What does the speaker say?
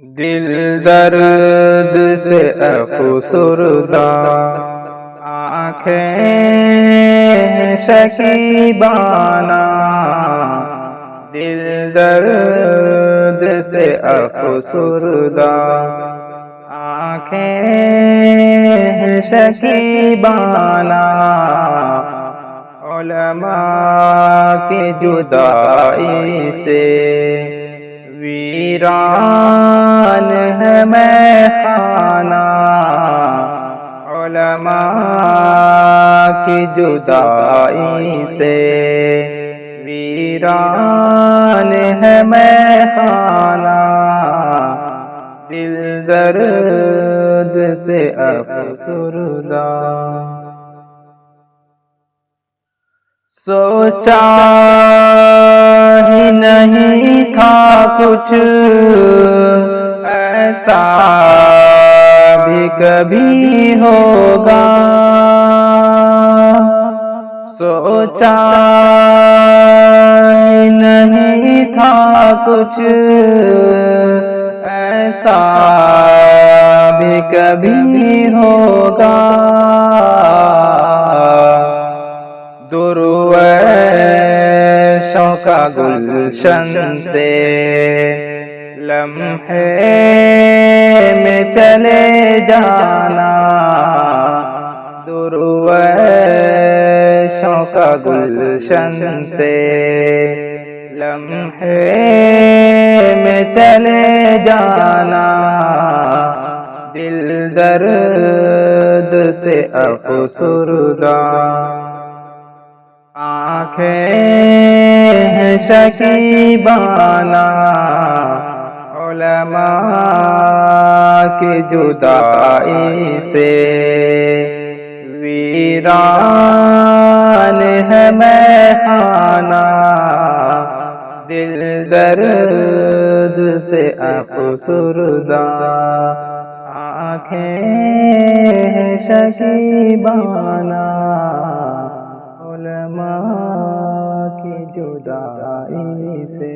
دل درد سے افسردہ، آنکھیں شکیبانہ، دل درد سے افسردہ، آنکھیں شکیبانہ، علماء کی جدائی سے ویران ہے میخانہ، علماء کی جدائی سے ویران ہے میخانہ، دل درد سے افسردہ۔ سوچا ہی نہیں تھا کچھ ایسا بھی کبھی ہوگا، سوچا ہی نہیں تھا کچھ ایسا بھی کبھی ہوگا، درویشوں کا گلشن سے لمحے میں چلے جانا، درویشوں کا گلشن سے لمحے میں چلے جانا، دل درد سے افسردہ، آنکھیں شکیبانہ، علماء کی جدائی سے ویران ہے میخانہ، دل درد سے افسردہ، آنکھیں شکیبانہ، علماء کی جدائی سے